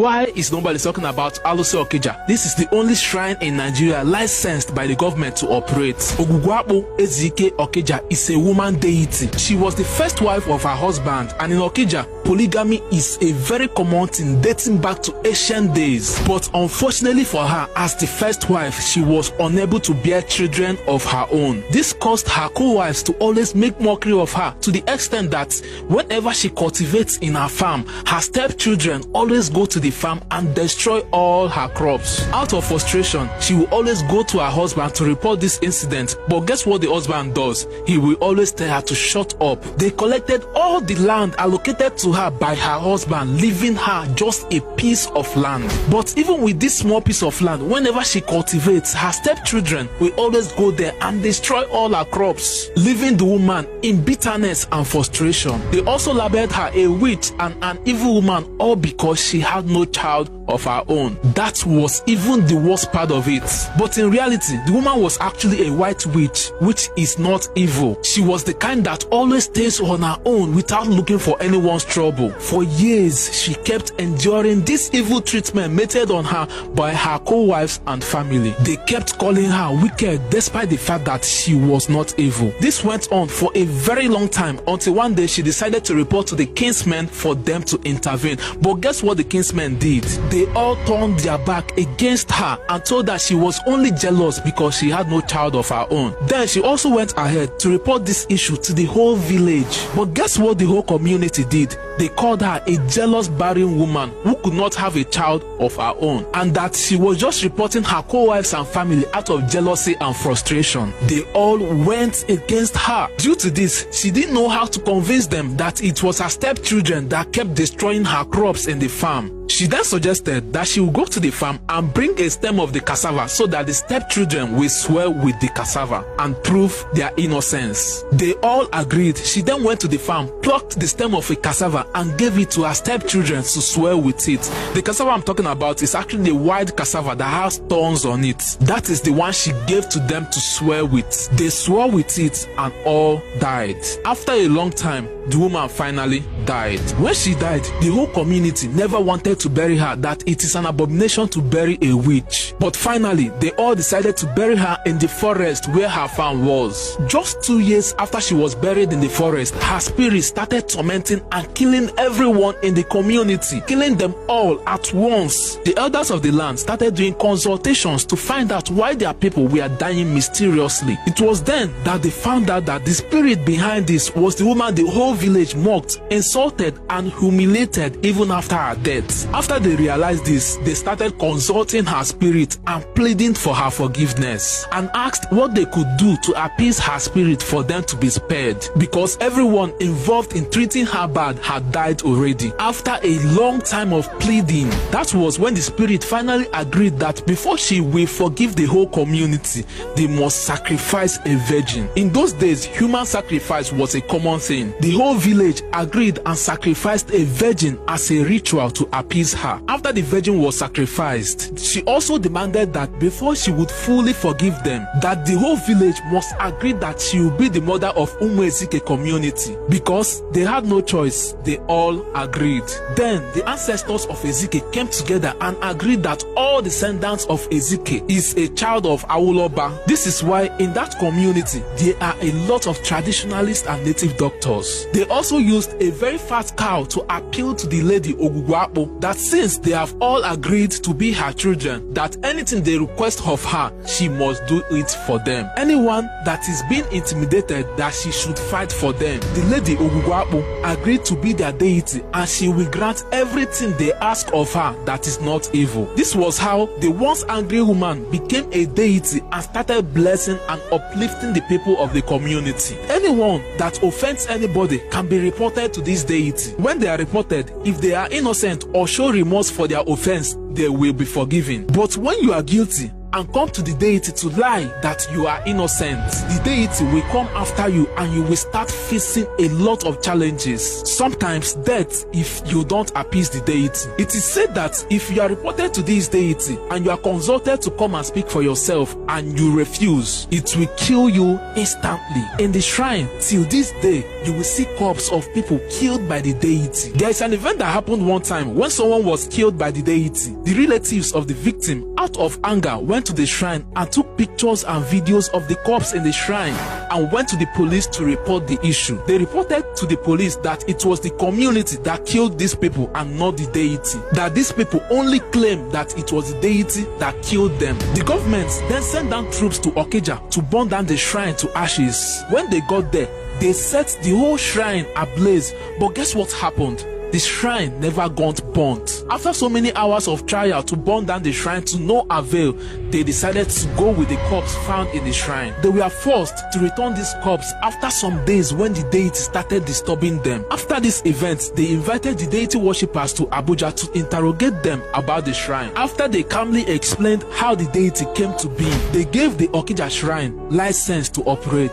Why is nobody talking about Alose Okija? This is the only shrine in Nigeria licensed by the government to operate. Ogwugwu Akpu Okija is a woman deity. She was the first wife of her husband, and in Okija, polygamy is a very common thing dating back to ancient days. But unfortunately for her, as the first wife, she was unable to bear children of her own. This caused her co-wives to always make mockery of her, to the extent that whenever she cultivates in her farm, her stepchildren always go to the farm and destroy all her crops. Out of frustration, she will always go to her husband to report this incident, but guess what the husband does? He will always tell her to shut up. They collected all the land allocated to her by her husband, leaving her just a piece of land. But even with this small piece of land, whenever she cultivates, her stepchildren will always go there and destroy all her crops, leaving the woman in bitterness and frustration. They also labeled her a witch and an evil woman, all because she had no child of her own. That was even the worst part of it. But in reality, the woman was actually a white witch, which is not evil. She was the kind that always stays on her own without looking for anyone's trouble. For years, she kept enduring this evil treatment meted on her by her co-wives and family. They kept calling her wicked despite the fact that she was not evil. This went on for a very long time until one day she decided to report to the kinsmen for them to intervene. But guess what the kinsmen did? They all turned their back against her and told her she was only jealous because she had no child of her own. Then she also went ahead to report this issue to the whole village. But guess what the whole community did? They called her a jealous barren woman who could not have a child of her own, and that she was just reporting her co-wives and family out of jealousy and frustration. They all went against her. Due to this, she didn't know how to convince them that it was her stepchildren that kept destroying her crops in the farm. She then suggested that she would go to the farm and bring a stem of the cassava so that the stepchildren will swear with the cassava and prove their innocence. They all agreed. She then went to the farm, plucked the stem of a cassava and gave it to her stepchildren to swear with it. The cassava I'm talking about is actually a wild cassava that has thorns on it. That is the one she gave to them to swear with. They swore with it and all died. After a long time, the woman finally died. When she died, the whole community never wanted to bury her, that it is an abomination to bury a witch. But finally, they all decided to bury her in the forest where her farm was. Just 2 years after she was buried in the forest, her spirit started tormenting and killing everyone in the community, killing them all at once. The elders of the land started doing consultations to find out why their people were dying mysteriously. It was then that they found out that the spirit behind this was the woman the whole village mocked, insulted, and humiliated even after her death. After they realized this, they started consulting her spirit and pleading for her forgiveness, and asked what they could do to appease her spirit for them to be spared, because everyone involved in treating her bad had died already. After a long time of pleading, that was when the spirit finally agreed that before she will forgive the whole community, they must sacrifice a virgin. In those days, human sacrifice was a common thing. The whole village agreed and sacrificed a virgin as a ritual to appease her. After the virgin was sacrificed, she also demanded that before she would fully forgive them, that the whole village must agree that she will be the mother of Ezike community. Because they had no choice, they all agreed. Then the ancestors of Ezike came together and agreed that all descendants of Ezike is a child of Awoloba. This is why in that community there are a lot of traditionalists and native doctors. They also used a very fat cow to appeal to the lady Ogwugwu Akpu that since they have all agreed to be her children, that anything they request of her, she must do it for them. Anyone that is being intimidated, that she should fight for them. The lady Ogwugwu Akpu agreed to be their deity, and she will grant everything they ask of her that is not evil. This was how the once angry woman became a deity and started blessing and uplifting the people of the community. Anyone that offends anybody can be reported to this deity. When they are reported, if they are innocent or show remorse for their offense, they will be forgiven. But when you are guilty and come to the deity to lie that you are innocent, the deity will come after you and you will start facing a lot of challenges, sometimes death if you don't appease the deity. It is said that if you are reported to this deity and you are consulted to come and speak for yourself and you refuse, it will kill you instantly. In the shrine, till this day, you will see corpses of people killed by the deity. There is an event that happened one time when someone was killed by the deity. The relatives of the victim, out of anger, went to the shrine and took pictures and videos of the corpse in the shrine and went to the police to report the issue. They reported to the police that it was the community that killed these people and not the deity, that these people only claim that it was the deity that killed them. The government then sent down troops to Okija to burn down the shrine to ashes. When they got there, they set the whole shrine ablaze, but guess what happened? The shrine never got burnt. After so many hours of trial to burn down the shrine to no avail, they decided to go with the corpse found in the shrine. They were forced to return this corpse after some days when the deity started disturbing them. After this event, they invited the deity worshippers to Abuja to interrogate them about the shrine. After they calmly explained how the deity came to be, they gave the Okija shrine license to operate.